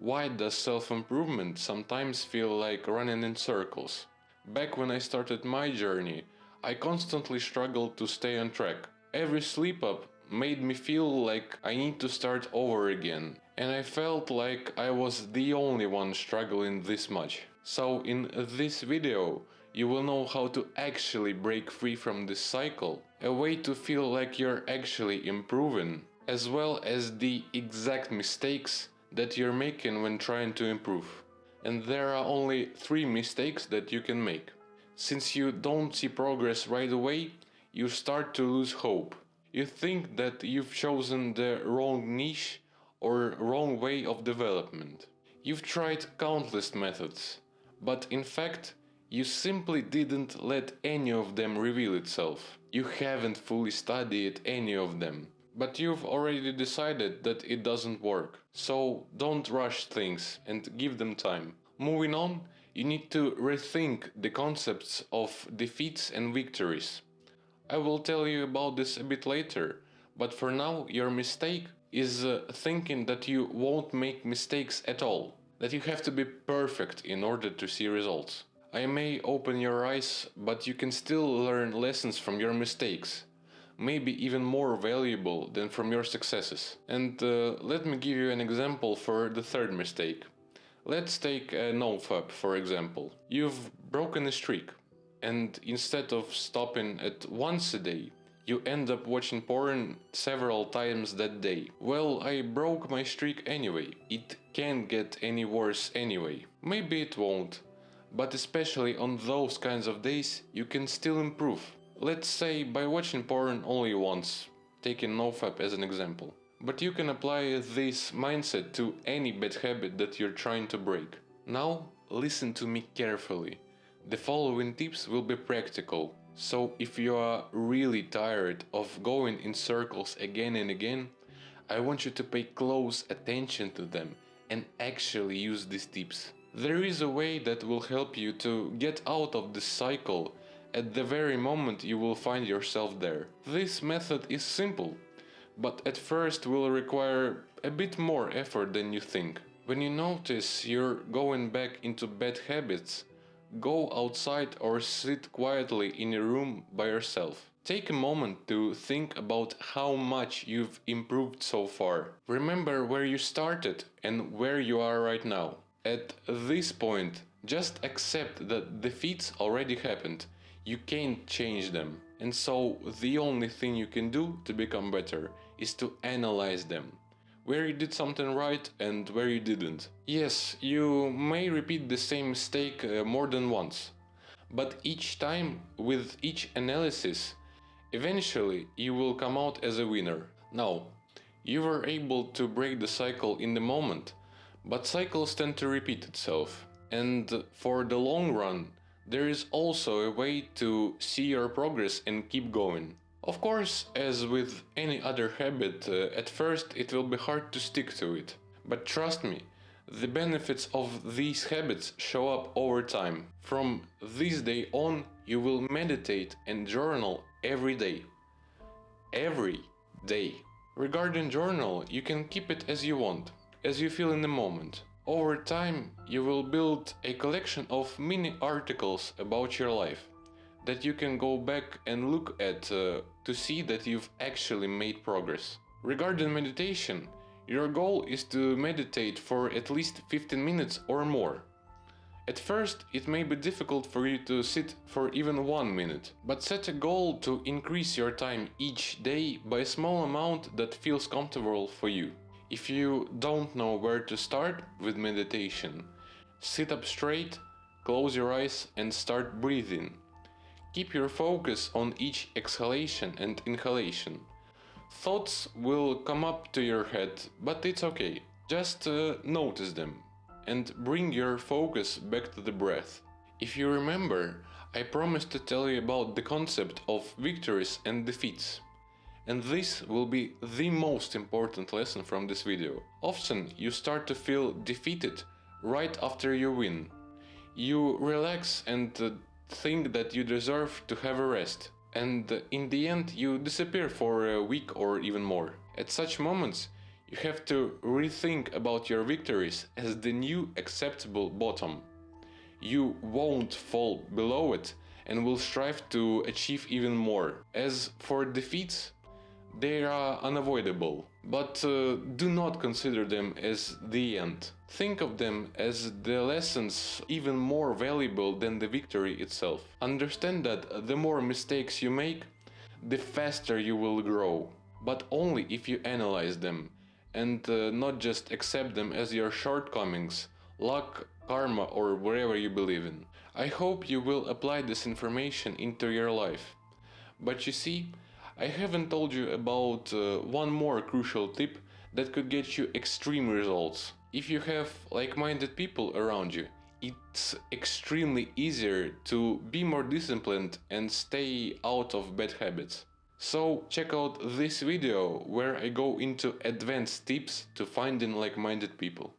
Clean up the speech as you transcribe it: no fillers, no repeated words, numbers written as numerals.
Why does self-improvement sometimes feel like running in circles? Back when I started my journey, I constantly struggled to stay on track. Every slip up made me feel like I need to start over again, and I felt like I was the only one struggling this much. So in this video, you will know how to actually break free from this cycle, a way to feel like you're actually improving, as well as the exact mistakes that you're making when trying to improve. And there are only 3 mistakes that you can make. Since you don't see progress right away, you start to lose hope. You think that you've chosen the wrong niche or wrong way of development. You've tried countless methods, but in fact, you simply didn't let any of them reveal itself. You haven't fully studied any of them, but you've already decided that it doesn't work. So don't rush things and give them time. Moving on, you need to rethink the concepts of defeats and victories. I will tell you about this a bit later, but for now your mistake is thinking that you won't make mistakes at all, that you have to be perfect in order to see results. I may open your eyes, but you can still learn lessons from your mistakes, maybe even more valuable than from your successes. And let me give you an example for the third mistake. Let's take a nofap for example. You've broken a streak, and instead of stopping at once a day, you end up watching porn several times that day. Well, I broke my streak anyway. It can't get any worse anyway. Maybe it won't, but especially on those kinds of days, you can still improve. Let's say by watching porn only once, taking nofap as an example. But you can apply this mindset to any bad habit that you're trying to break. Now, listen to me carefully. The following tips will be practical, so if you are really tired of going in circles again and again, I want you to pay close attention to them and actually use these tips. There is a way that will help you to get out of this cycle at the very moment you will find yourself there. This method is simple, but at first will require a bit more effort than you think. When you notice you're going back into bad habits, go outside or sit quietly in a room by yourself. Take a moment to think about how much you've improved so far. Remember where you started and where you are right now. At this point, just accept that defeats already happened. You can't change them. And so the only thing you can do to become better is to analyze them. Where you did something right and where you didn't. Yes, you may repeat the same mistake more than once, but each time, with each analysis, eventually you will come out as a winner. Now, you were able to break the cycle in the moment, but cycles tend to repeat itself. And for the long run, there is also a way to see your progress and keep going. Of course, as with any other habit, at first it will be hard to stick to it. But trust me, the benefits of these habits show up over time. From this day on, you will meditate and journal every day. Every day. Regarding journal, you can keep it as you want, as you feel in the moment. Over time, you will build a collection of mini articles about your life that you can go back and look at to see that you've actually made progress. Regarding meditation, your goal is to meditate for at least 15 minutes or more. At first, it may be difficult for you to sit for even 1 minute, but set a goal to increase your time each day by a small amount that feels comfortable for you. If you don't know where to start with meditation, sit up straight, close your eyes and start breathing. Keep your focus on each exhalation and inhalation. Thoughts will come up to your head, but it's okay. Just notice them and bring your focus back to the breath. If you remember, I promised to tell you about the concept of victories and defeats. And this will be the most important lesson from this video. Often you start to feel defeated right after you win. You relax and think that you deserve to have a rest, and in the end you disappear for a week or even more. At such moments, You have to rethink about your victories as the new acceptable bottom. You won't fall below it and will strive to achieve even more. As for defeats, they are unavoidable, but do not consider them as the end. Think of them as the lessons even more valuable than the victory itself. Understand that the more mistakes you make, the faster you will grow, but only if you analyze them and not just accept them as your shortcomings, luck, karma, or whatever you believe in. I hope you will apply this information into your life. But you see, I haven't told you about one more crucial tip that could get you extreme results. If you have like-minded people around you, it's extremely easier to be more disciplined and stay out of bad habits. So check out this video where I go into advanced tips to finding like-minded people.